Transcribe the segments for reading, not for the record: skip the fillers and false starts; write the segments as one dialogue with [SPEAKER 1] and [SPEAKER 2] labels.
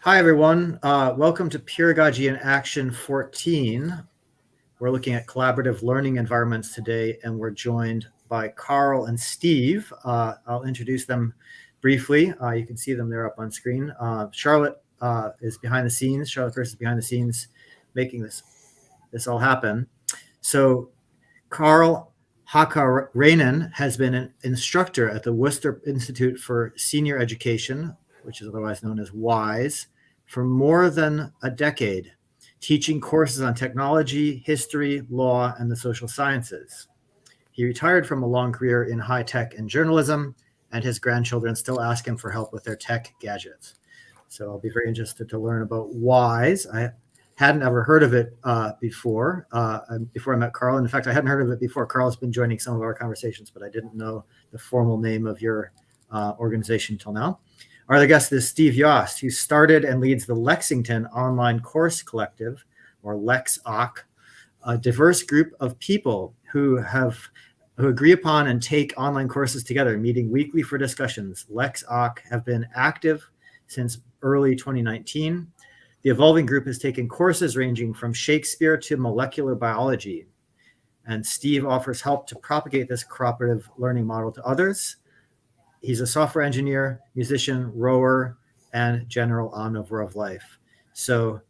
[SPEAKER 1] Hi, everyone. Welcome to Peeragogy in Action 14. We're looking at collaborative learning environments today, and we're joined by Karl and Steve. I'll introduce them briefly. You can see them there up on screen. Charlotte is behind the scenes. Charlotte First is behind the scenes making this all happen. So Karl Hakkarainen has been an instructor at the Worcester Institute for Senior Education, which is otherwise known as WISE, for more than a decade, teaching courses on technology, history, law, and the social sciences. He retired from a long career in high tech and journalism, and his grandchildren still ask him for help with their tech gadgets. So I'll be very interested to learn about WISE. I hadn't ever heard of it before I met Karl. In fact, I hadn't heard of it before. Karl's been joining some of our conversations, but I didn't know the formal name of your organization until now. Our other guest is Steve Yost, who started and leads the Lexington Online Course Collective, or LexOC, a diverse group of people who agree upon and take online courses together, meeting weekly for discussions. LexOC have been active since early 2019. The evolving group has taken courses ranging from Shakespeare to molecular biology, and Steve offers help to propagate this cooperative learning model to others. He's a software engineer, musician, rower, and general omnivore of life. So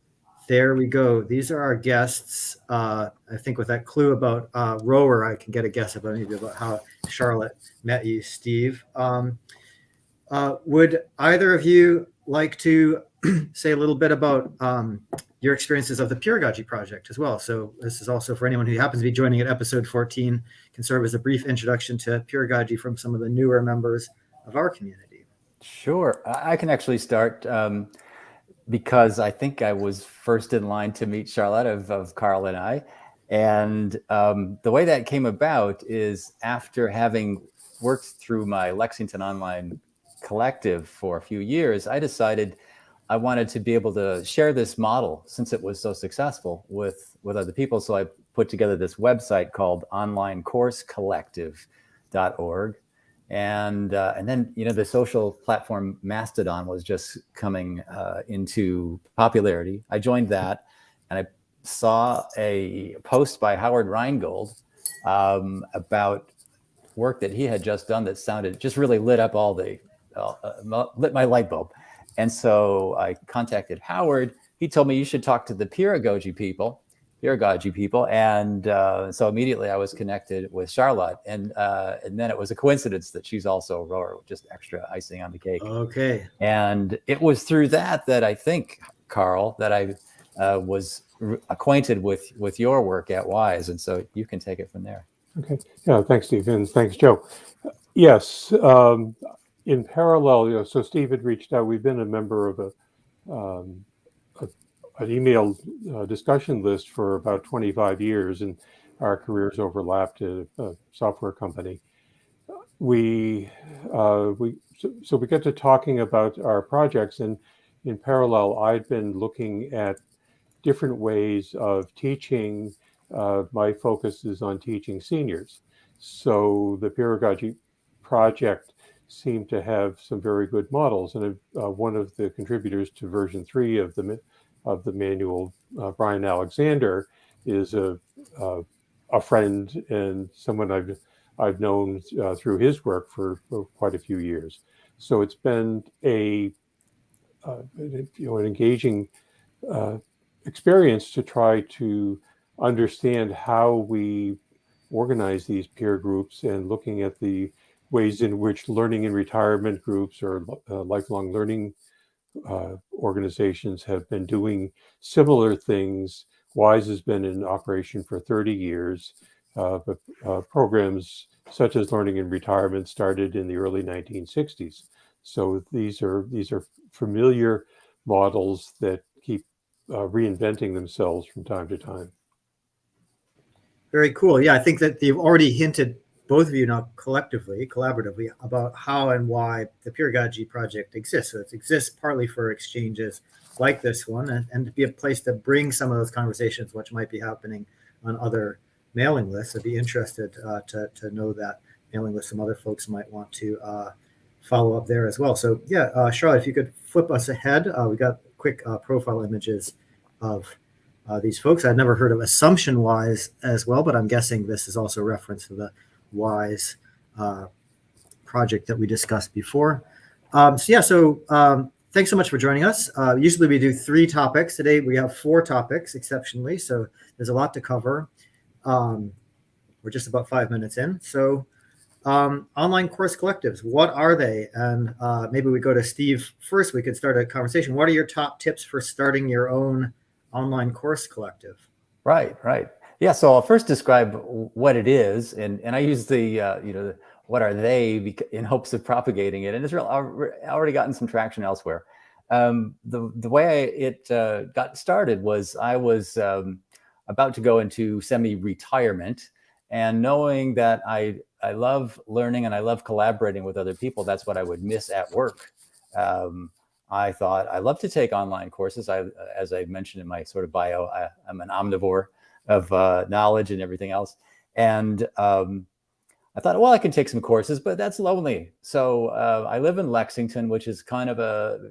[SPEAKER 1] there we go. These are our guests. I think with that clue about rower, I can get a guess about maybe about how Charlotte met you, Steve. Would either of you like to say a little bit about your experiences of the Peeragogy project as well? So this is also for anyone who happens to be joining at episode 14, can serve as a brief introduction to Peeragogy from some of the newer members of our community.
[SPEAKER 2] Sure. I can actually start because I think I was first in line to meet Charlotte of Karl and I. And the way that came about is after having worked through my Lexington Online Collective for a few years, I decided I wanted to be able to share this model since it was so successful with other people. So I put together this website called onlinecoursecollective.org. And then, the social platform Mastodon was just coming into popularity. I joined that, and I saw a post by Howard Rheingold about work that he had just done that just really lit up lit my light bulb. And so I contacted Howard. He told me you should talk to the Peeragogy people. And so immediately I was connected with Charlotte. And then it was a coincidence that she's also a rower, just extra icing on the cake.
[SPEAKER 1] Okay.
[SPEAKER 2] And it was through that I think, Karl, that I was acquainted with your work at WISE. And so you can take it from there.
[SPEAKER 3] Okay. Yeah, thanks, Steve. And thanks, Joe. Yes. In parallel, so Steve had reached out. We've been a member of an email discussion list for about 25 years, and our careers overlapped at a software company. So we get to talking about our projects, and in parallel, I'd been looking at different ways of teaching. My focus is on teaching seniors. So the Peeragogy project seemed to have some very good models, and one of the contributors to version 3 of the manual, Brian Alexander, is a friend and someone I've known through his work for quite a few years. So it's been an engaging experience to try to understand how we organize these peer groups, and looking at the ways in which learning and retirement groups or lifelong learning organizations have been doing similar things. WISE has been in operation for 30 years, but programs such as Learning and Retirement started in the early 1960s. So these are familiar models that keep reinventing themselves from time to time.
[SPEAKER 1] Very cool. Yeah, I think that you've already hinted, both of you now collaboratively, about how and why the Peeragogy project exists. So it exists partly for exchanges like this one, and to be a place to bring some of those conversations which might be happening on other mailing lists. I'd be interested to know that mailing list some other folks might want to follow up there as well. So yeah, Charlotte, if you could flip us ahead. We got quick profile images of these folks. I'd never heard of Assumption Wise as well, but I'm guessing this is also a reference to the WISE project that we discussed before. Thanks so much for joining us. Usually we do 3 topics. Today we have 4 topics, exceptionally, so there's a lot to cover. We're just about 5 minutes in. So online course collectives, what are they? And maybe we go to Steve first. We could start a conversation. What are your top tips for starting your own online course collective?
[SPEAKER 2] Right. Yeah, so I'll first describe what it is, and I use the what are they in hopes of propagating it, and it's already gotten some traction elsewhere. The way it got started was I was about to go into semi-retirement, and knowing that I love learning and I love collaborating with other people, that's what I would miss at work. I thought I love to take online courses. As I mentioned in my sort of bio, I'm an omnivore of knowledge and everything else. And I thought, well, I can take some courses, but that's lonely. So I live in Lexington, which is kind of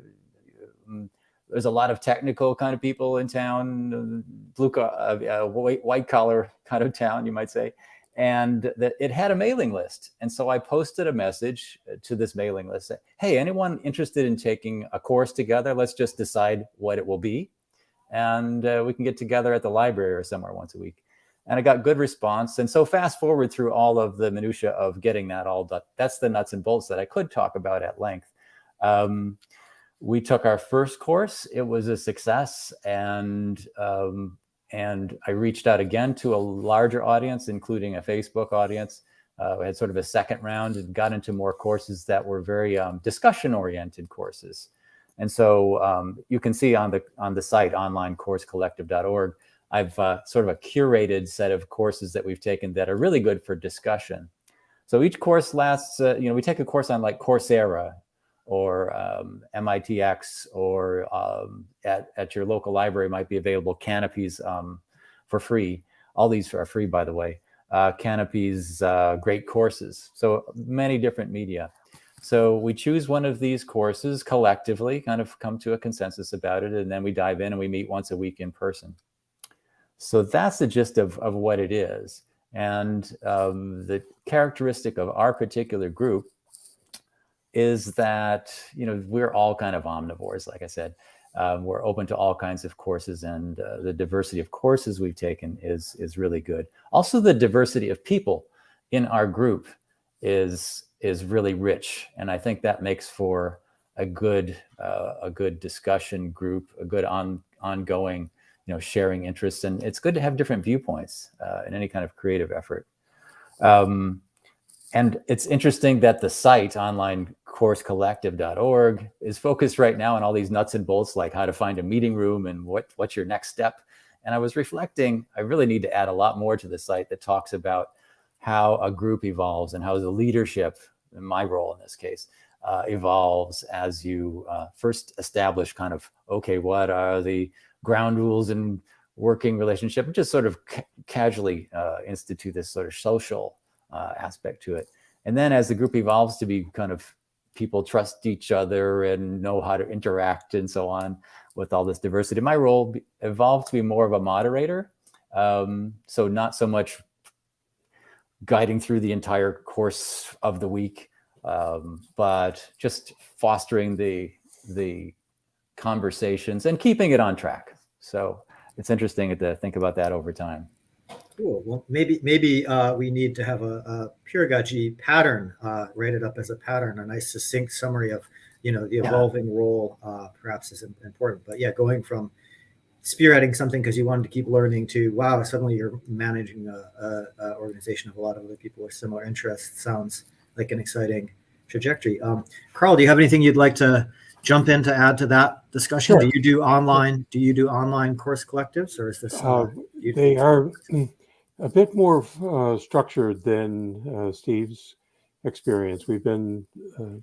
[SPEAKER 2] there's a lot of technical kind of people in town, white collar kind of town, you might say. And it had a mailing list. And so I posted a message to this mailing list saying, hey, anyone interested in taking a course together? Let's just decide what it will be. And we can get together at the library or somewhere once a week. And I got good response. And so fast forward through all of the minutia of getting that all done. That's the nuts and bolts that I could talk about at length. We took our first course. It was a success. And I reached out again to a larger audience, including a Facebook audience. We had sort of a second round and got into more courses that were very discussion-oriented courses. And so you can see on the site, onlinecoursecollective.org, I've sort of a curated set of courses that we've taken that are really good for discussion. So each course lasts, we take a course on like Coursera or MITx, or at your local library might be available Canopy's for free. All these are free, by the way. Canopy's great courses. So many different media. So we choose one of these courses collectively, kind of come to a consensus about it, and then we dive in and we meet once a week in person. So that's the gist of what it is. And the characteristic of our particular group is that, we're all kind of omnivores, like I said. We're open to all kinds of courses, and the diversity of courses we've taken is really good. Also, the diversity of people in our group is really rich, and I think that makes for a good discussion group, a good ongoing, sharing interests, and it's good to have different viewpoints in any kind of creative effort. And it's interesting that the site, onlinecoursecollective.org, is focused right now on all these nuts and bolts, like how to find a meeting room and what's your next step. And I was reflecting, I really need to add a lot more to the site that talks about how a group evolves and how the leadership, in my role in this case, evolves as you first establish kind of, okay, what are the ground rules and working relationship, and just sort of casually institute this sort of social aspect to it. And then as the group evolves to be kind of people trust each other and know how to interact and so on with all this diversity, my role evolved to be more of a moderator. So not so much guiding through the entire course of the week, but just fostering the conversations and keeping it on track. So it's interesting to think about that over time.
[SPEAKER 1] Cool. Well, maybe we need to have a Peeragogy pattern, write it up as a pattern, a nice succinct summary of, the evolving role perhaps is important. But yeah, going from spearheading something because you wanted to keep learning to, wow, suddenly you're managing a organization of a lot of other people with similar interests. Sounds like an exciting trajectory. Karl, do you have anything you'd like to jump in to add to that discussion? Sure. Do you do online course collectives, or is this
[SPEAKER 3] they are a bit more structured than Steve's experience. We've been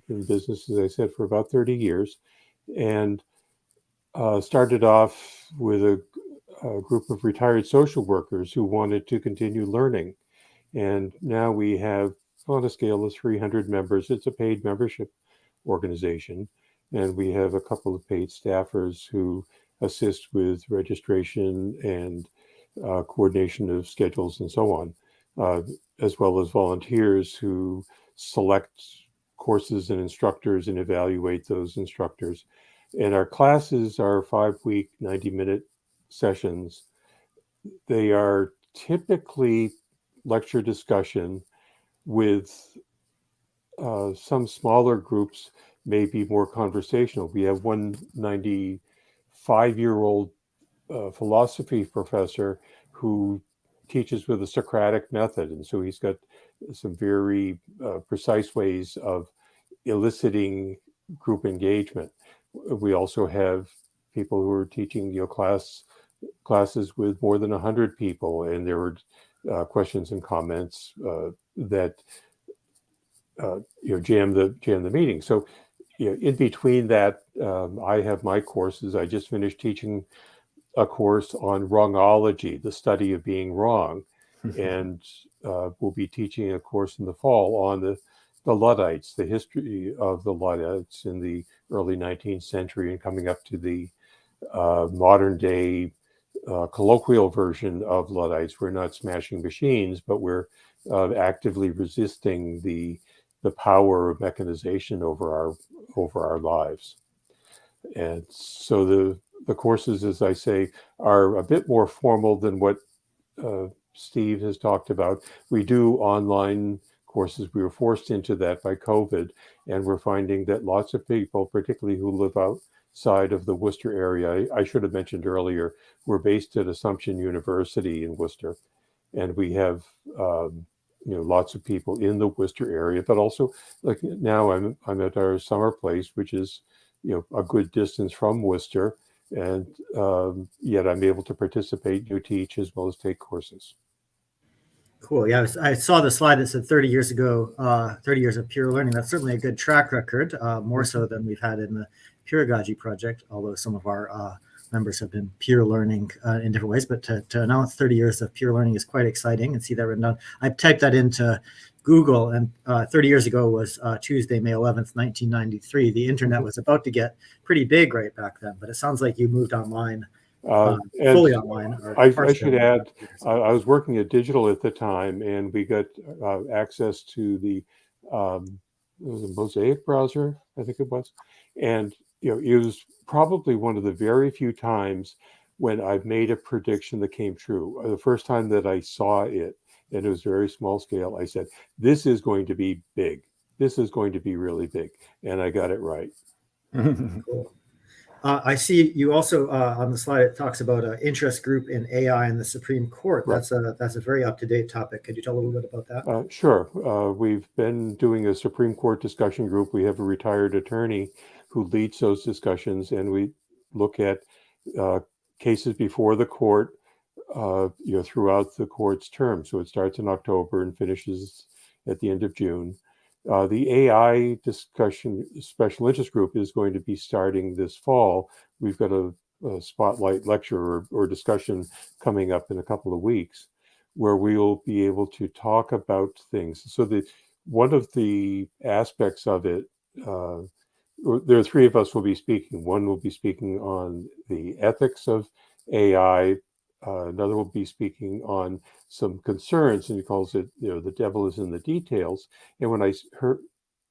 [SPEAKER 3] in business, as I said, for about 30 years, and started off with a group of retired social workers who wanted to continue learning. And now we have, on a scale of 300 members, it's a paid membership organization. and we have a couple of paid staffers who assist with registration and coordination of schedules and so on, as well as volunteers who select courses and instructors and evaluate those instructors. And our classes are 5-week, 90-minute sessions. They are typically lecture discussion with some smaller groups may be more conversational. We have one 95-year-old philosophy professor who teaches with the Socratic method. And so he's got some very precise ways of eliciting group engagement. We also have people who are teaching classes with more than 100 people, and there were questions and comments that jam the meeting. So in between that, I have my courses. I just finished teaching a course on wrongology, the study of being wrong, and we'll be teaching a course in the fall on the Luddites, the history of the Luddites in the early 19th century, and coming up to the modern day colloquial version of Luddites. We're not smashing machines, but we're actively resisting the power of mechanization over our lives. And so the courses, as I say, are a bit more formal than what Steve has talked about. We do online courses. We were forced into that by COVID, and we're finding that lots of people, particularly who live outside of the Worcester area, I should have mentioned earlier, we're based at Assumption University in Worcester, and we have lots of people in the Worcester area, but also like now I'm at our summer place, which is a good distance from Worcester, and yet I'm able to participate, teach, as well as take courses.
[SPEAKER 1] Cool. Yeah, I saw the slide that said 30 years ago, 30 years of peer learning. That's certainly a good track record, more so than we've had in the Peeragogy project, although some of our members have been peer learning in different ways. But to announce 30 years of peer learning is quite exciting, and see that written down. I typed that into Google, and 30 years ago was Tuesday, May 11th, 1993. The internet was about to get pretty big right back then, but it sounds like you moved online. Fully online.
[SPEAKER 3] I should add, I was working at Digital at the time, and we got access to the Mosaic browser, I think it was, and it was probably one of the very few times when I've made a prediction that came true. The first time that I saw it, and it was very small scale, I said, "This is going to be big. This is going to be really big," and I got it right.
[SPEAKER 1] Cool. I see you also on the slide, it talks about an interest group in AI in the Supreme Court. Right. That's a very up-to-date topic. Could you tell a little bit about that?
[SPEAKER 3] Sure. We've been doing a Supreme Court discussion group. We have a retired attorney who leads those discussions, and we look at cases before the court throughout the court's term. So it starts in October and finishes at the end of June. The AI discussion special interest group is going to be starting this fall. We've got a spotlight lecture or discussion coming up in a couple of weeks, where we'll be able to talk about things. So one of the aspects of it, there are three of us will be speaking. One will be speaking on the ethics of AI. Another will be speaking on some concerns, and he calls it, the devil is in the details. And when I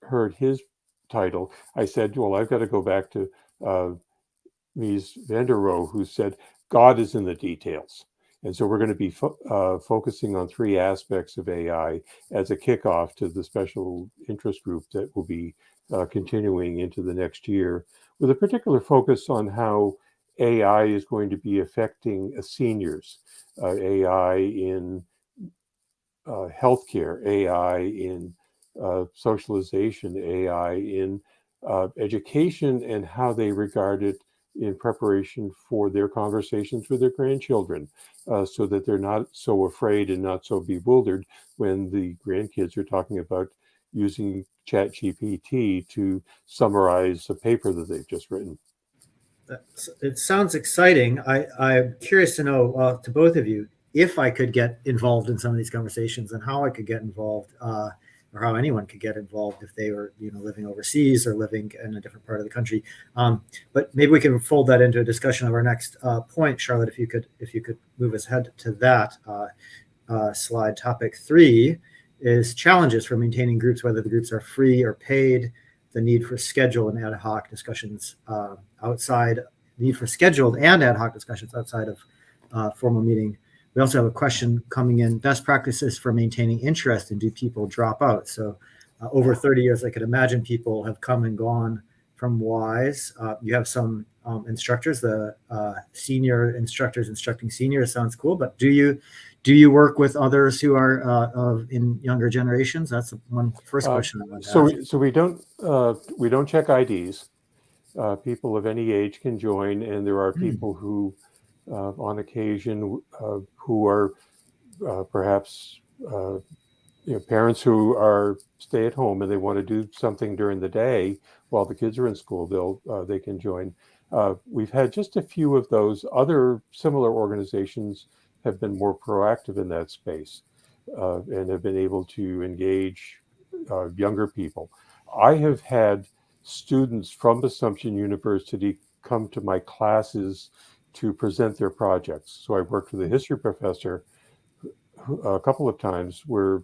[SPEAKER 3] heard his title, I said, well, I've got to go back to Mies van der Rohe, who said, God is in the details. And so we're going to be focusing on three aspects of AI as a kickoff to the special interest group that will be continuing into the next year, with a particular focus on how AI is going to be affecting seniors, AI in healthcare, AI in socialization, AI in education, and how they regard it in preparation for their conversations with their grandchildren, so that they're not so afraid and not so bewildered when the grandkids are talking about using ChatGPT to summarize a paper that they've just written.
[SPEAKER 1] It sounds exciting. I'm curious to know, to both of you, if I could get involved in some of these conversations and how I could get involved, or or how anyone could get involved if they were, living overseas or living in a different part of the country. But maybe we can fold that into a discussion of our next point, Charlotte. If you could move us ahead to that slide. Topic 3 is challenges for maintaining groups, whether the groups are free or paid. The need for scheduled and ad hoc discussions outside of formal meeting. We also have a question coming in: best practices for maintaining interest, and do people drop out? So over 30 years, I could imagine people have come and gone from WISE. You have some instructors, the senior instructors instructing seniors. Sounds cool, but do you work with others who are in younger generations? That's one first question I want to ask.
[SPEAKER 3] So we don't check IDs. People of any age can join, and there are people who, on occasion, who are perhaps parents who are stay at home and they want to do something during the day while the kids are in school. They can join. We've had just a few of those. Other similar organizations have been more proactive in that space and have been able to engage younger people. I have had students from Assumption University come to my classes to present their projects. So I worked with a history professor a couple of times where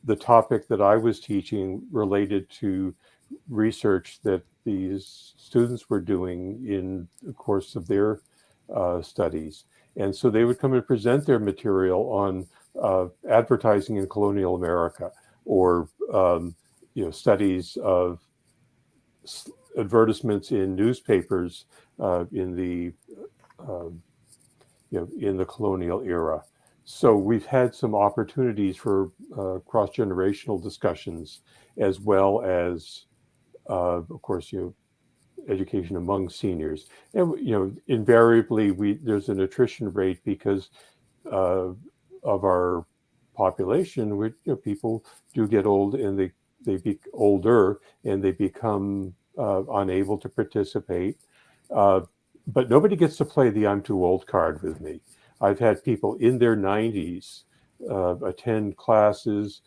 [SPEAKER 3] the topic that I was teaching related to research that these students were doing in the course of their studies. And so they would come and present their material on advertising in colonial America, or studies of advertisements in newspapers in the colonial era. So we've had some opportunities for cross-generational discussions, as well as, of course, education among seniors. And invariably there's an attrition rate because of our population. Which people do get old, and they be older, and they become unable to participate. But nobody gets to play the "I'm too old" card with me. I've had people in their 90s attend classes,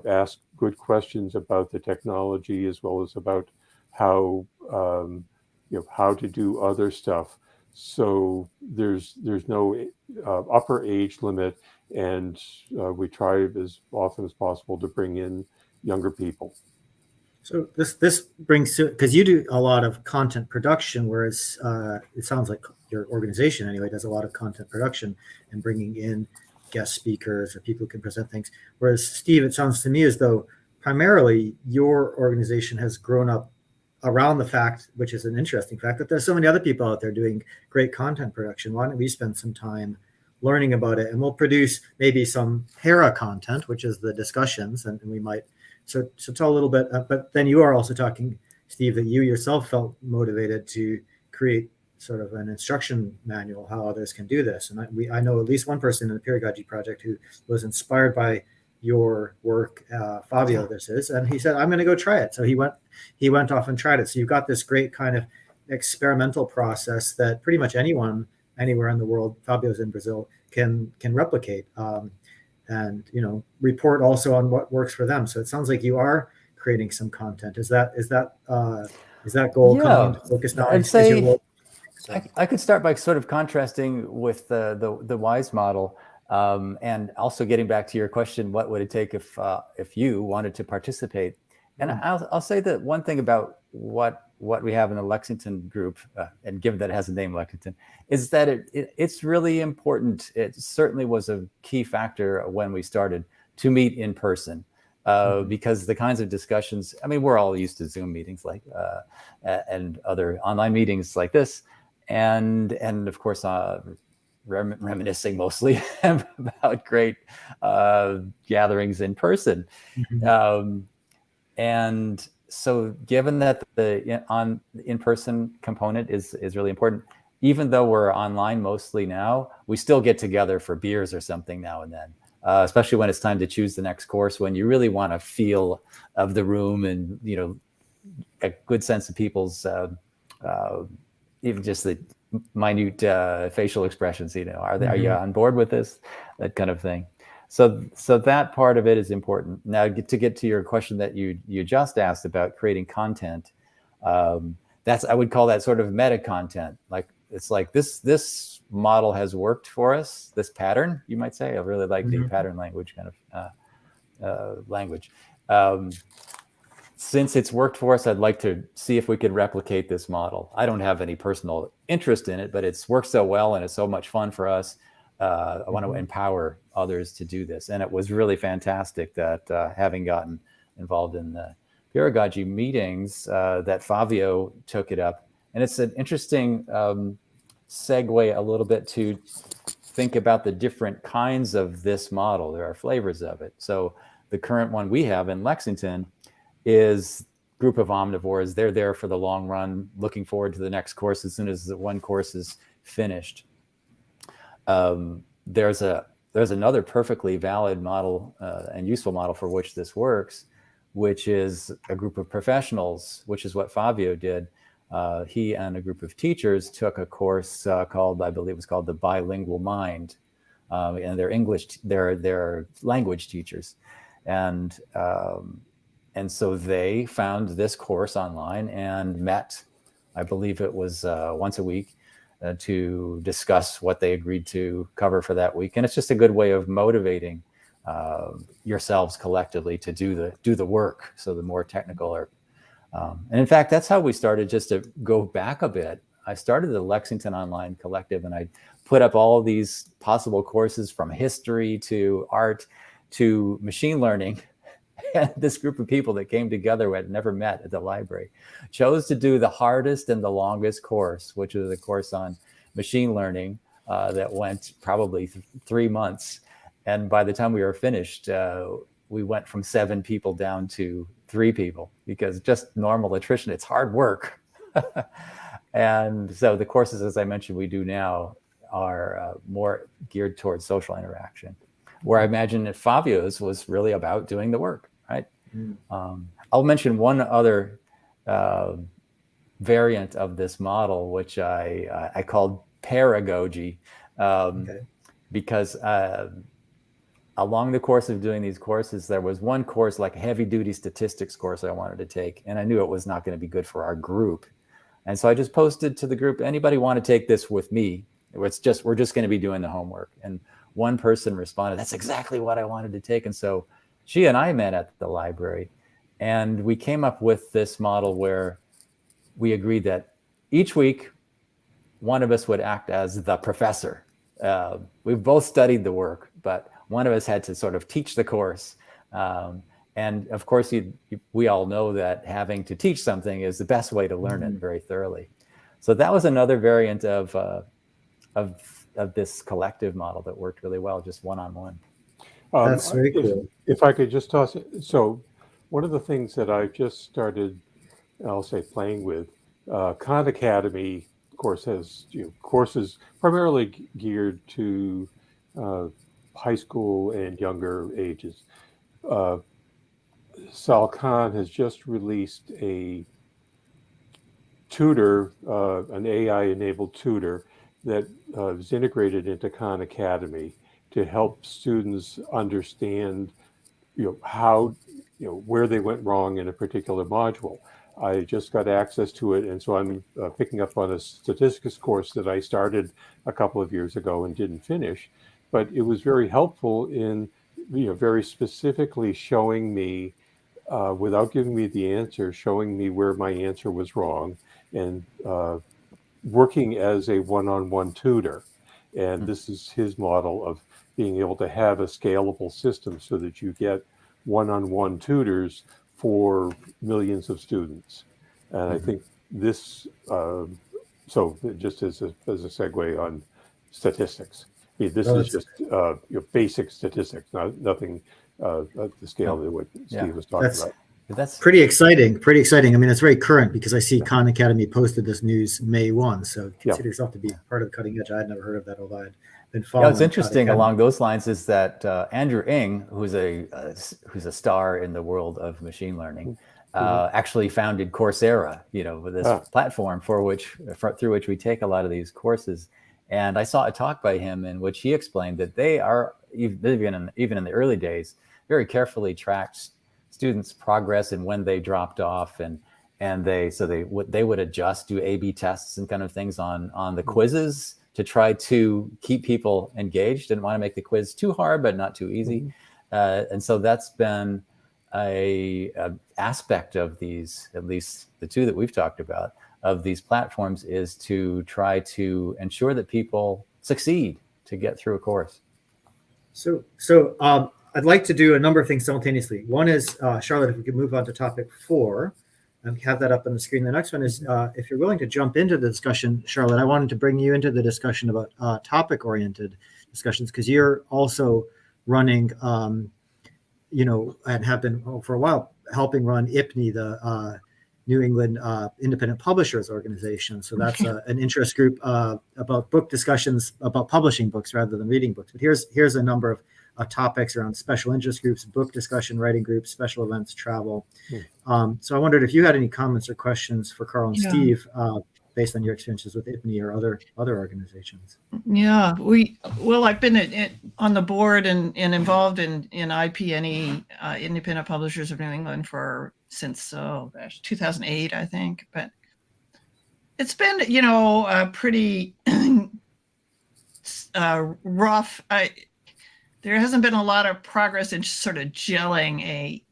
[SPEAKER 3] ask good questions about the technology, as well as about how to do other stuff. So there's no upper age limit, and we try as often as possible to bring in younger people.
[SPEAKER 1] So this brings to, because you do a lot of content production, whereas it sounds like your organization anyway does a lot of content production and bringing in guest speakers or people who can present things. Whereas Steve, it sounds to me as though primarily your organization has grown up around the fact, which is an interesting fact, that there's so many other people out there doing great content production. Why don't we spend some time learning about it, and we'll produce maybe some para content, which is the discussions, and we might. So tell a little bit, but then you are also talking, Steve, that you yourself felt motivated to create sort of an instruction manual how others can do this. And I know at least one person in the Peeragogy project who was inspired by your work, Fabio, this is, and he said, I'm going to go try it. So he went off and tried it. So you've got this great kind of experimental process that pretty much anyone anywhere in the world, Fabio's in Brazil, can replicate. And report also on what works for them. So it sounds like you are creating some content. Is that goal coming into focus now?
[SPEAKER 2] I'd say I could start by sort of contrasting with the WISE model, and also getting back to your question, what would it take if you wanted to participate? And I'll say that one thing about what we have in the Lexington group, and given that it has a name, Lexington, is that it's really important. It certainly was a key factor when we started to meet in person, because the kinds of discussions, I mean, we're all used to Zoom meetings and other online meetings like this, and of course, reminiscing mostly about great gatherings in person. And so given that the in-person component is really important, even though we're online mostly now, we still get together for beers or something now and then, especially when it's time to choose the next course, when you really want a feel of the room and, a good sense of people's, even just the minute facial expressions, are you on board with this, that kind of thing. So that part of it is important. Now, to get to your question that you just asked about creating content, that's, I would call that sort of meta content. Like, it's like this model has worked for us, this pattern, you might say. I really like the pattern language kind of language. Since it's worked for us, I'd like to see if we could replicate this model. I don't have any personal interest in it, but it's worked so well and it's so much fun for us. I want to empower others to do this. And it was really fantastic that having gotten involved in the Peeragogy meetings, that Fabio took it up. And it's an interesting segue a little bit to think about the different kinds of this model. There are flavors of it. So the current one we have in Lexington is group of omnivores. They're there for the long run, looking forward to the next course as soon as the one course is finished. There's another perfectly valid model and useful model for which this works, which is a group of professionals, which is what Fabio did. He and a group of teachers took a course called, I believe it was called The Bilingual Mind, and they're language teachers. And so they found this course online and met, I believe it was once a week, to discuss what they agreed to cover for that week. And it's just a good way of motivating yourselves collectively to do the work. So the more technical or, and in fact, that's how we started. Just to go back a bit, I started the Lexington Online Collective, and I put up all of these possible courses from history to art to machine learning. And this group of people that came together who had never met at the library chose to do the hardest and the longest course, which was a course on machine learning that went probably 3 months. And by the time we were finished, we went from 7 people down to 3 people, because just normal attrition, it's hard work. And so the courses, as I mentioned, we do now are more geared towards social interaction, where I imagine that Fabio's was really about doing the work, right? I'll mention one other variant of this model, which I called Peeragogy, because along the course of doing these courses, there was one course, like a heavy-duty statistics course I wanted to take, and I knew it was not going to be good for our group. And so I just posted to the group, anybody want to take this with me? We're just going to be doing the homework. And one person responded, that's exactly what I wanted to take. And so she and I met at the library, and we came up with this model where we agreed that each week, one of us would act as the professor. We've both studied the work, but one of us had to sort of teach the course. And of course, we all know that having to teach something is the best way to learn it very thoroughly. So that was another variant of this collective model that worked really well, just one-on-one.
[SPEAKER 1] That's very cool.
[SPEAKER 3] If I could just toss it. So one of the things that I've just started, I'll say, playing with, Khan Academy, of course, has courses primarily geared to high school and younger ages. Sal Khan has just released a tutor, an AI-enabled tutor that is integrated into Khan Academy to help students understand, how, where they went wrong in a particular module. I just got access to it, and so I'm picking up on a statistics course that I started a couple of years ago and didn't finish, but it was very helpful in, very specifically showing me, without giving me the answer, showing me where my answer was wrong, and working as a one-on-one tutor. And this is his model of being able to have a scalable system so that you get one-on-one tutors for millions of students. And I think this, so just as a segue on statistics, this is just basic statistics, nothing at the scale that what Steve was talking about.
[SPEAKER 1] That's pretty exciting. I mean, it's very current because I see Khan Academy posted this news May 1. So consider yourself to be part of the cutting edge. I had never heard of that, although I'd been following.
[SPEAKER 2] What's interesting along those lines is that Andrew Ng, who's a star in the world of machine learning, actually founded Coursera, with this platform through which we take a lot of these courses. And I saw a talk by him in which he explained that they are even in the early days, very carefully tracked students' progress and when they dropped off, and they would adjust, do A/B tests and kind of things on the quizzes to try to keep people engaged. Didn't want to make the quiz too hard, but not too easy. And so that's been a aspect of these, at least the two that we've talked about, of these platforms, is to try to ensure that people succeed to get through a course.
[SPEAKER 1] So I'd like to do a number of things simultaneously. One is, Charlotte, if we could move on to topic 4 and have that up on the screen. The next one is, if you're willing to jump into the discussion, Charlotte, I wanted to bring you into the discussion about topic-oriented discussions, because you're also running, and have been for a while helping run IPNI, the New England Independent Publishers Organization. So that's an interest group about book discussions, about publishing books rather than reading books. But here's a number of topics around special interest groups, book discussion, writing groups, special events, travel. So I wondered if you had any comments or questions for Karl and Steve based on your experiences with IPNI or other organizations.
[SPEAKER 4] Yeah, I've been on the board and involved in IPNE, Independent Publishers of New England, since 2008, I think. But it's been a pretty rough. There hasn't been a lot of progress in sort of gelling a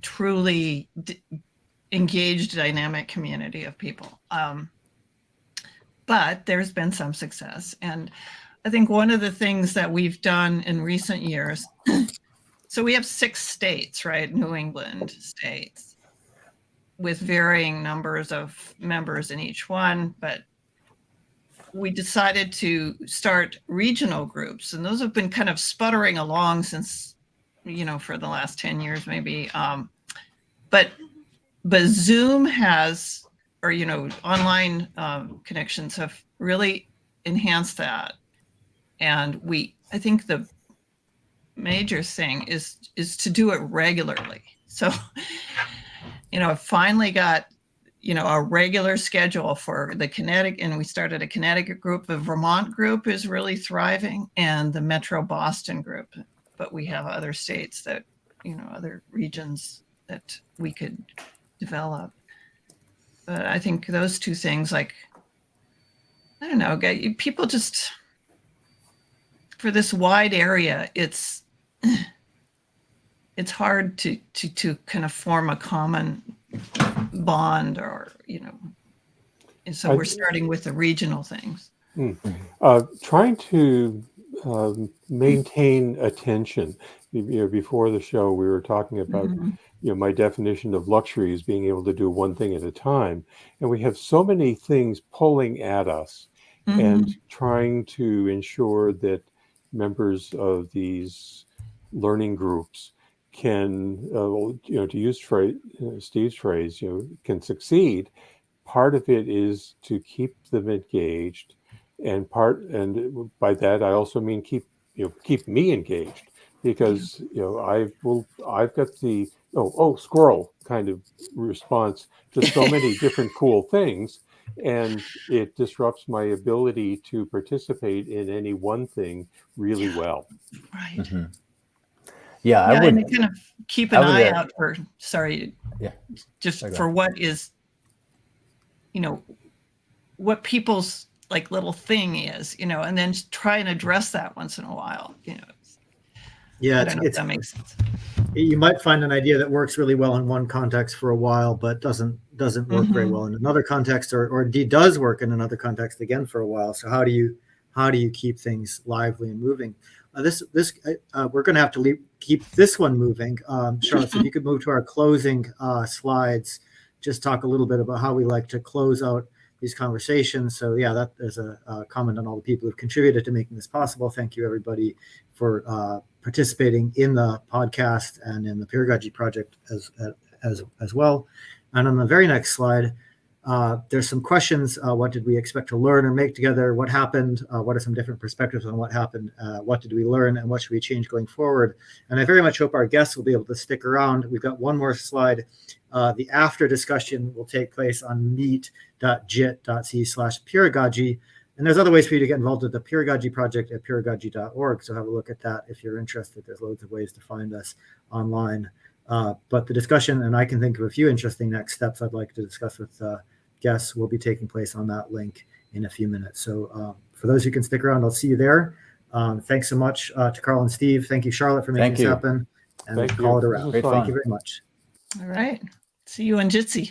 [SPEAKER 4] truly engaged, dynamic community of people. But there's been some success. And I think one of the things that we've done in recent years, so we have 6 states, right? New England states, with varying numbers of members in each one. But we decided to start regional groups, and those have been kind of sputtering along since, for the last 10 years, maybe. But Zoom has, or online connections have really enhanced that. And I think the major thing is to do it regularly. So, I finally got, a regular schedule for the Connecticut, and we started a Connecticut group. The Vermont group is really thriving, and the Metro Boston group. But we have other states that, other regions that we could develop. But I think those two things, I don't know, people just, for this wide area, it's hard to kind of form a common bond, or and so we're starting with the regional things.
[SPEAKER 3] Trying to maintain attention. Before the show, we were talking about my definition of luxury is being able to do one thing at a time, and we have so many things pulling at us, and trying to ensure that members of these learning groups can, to use Steve's phrase, can succeed. Part of it is to keep them engaged, and by that I also mean keep me engaged, because I've got the squirrel kind of response to so many different cool things, and it disrupts my ability to participate in any one thing really well.
[SPEAKER 4] Right.
[SPEAKER 2] Mm-hmm. Yeah, I would
[SPEAKER 4] kind of keep an eye out for, for what is, what people's little thing is, and then try and address that once in a while,
[SPEAKER 1] Yeah,
[SPEAKER 4] I don't know if that makes sense.
[SPEAKER 1] You might find an idea that works really well in one context for a while, but doesn't work very well in another context, or indeed does work in another context again for a while. So how do you keep things lively and moving? We're going to have to keep this one moving. Charlotte, so if you could move to our closing slides, just talk a little bit about how we like to close out these conversations. So that is a comment on all the people who've contributed to making this possible. Thank you, everybody, for participating in the podcast and in the Peeragogy project as well. And on the very next slide, there's some questions. What did we expect to learn or make together? What happened? What are some different perspectives on what happened? What did we learn, and what should we change going forward? And I very much hope our guests will be able to stick around. We've got one more slide. The after discussion will take place on meet.jit.c/Peeragogy. And there's other ways for you to get involved with the Peeragogy project at peeragogy.org. So have a look at that if you're interested. There's loads of ways to find us online. But the discussion, and I can think of a few interesting next steps I'd like to discuss with guests, will be taking place on that link in a few minutes. So for those who can stick around, I'll see you there. Thanks so much to Karl and Steve. Thank you, Charlotte, for making this happen. And
[SPEAKER 3] Thank
[SPEAKER 1] call
[SPEAKER 3] you.
[SPEAKER 1] it around.
[SPEAKER 3] This was
[SPEAKER 1] Thank
[SPEAKER 3] fun.
[SPEAKER 1] you very much.
[SPEAKER 4] All right. See you in Jitsi.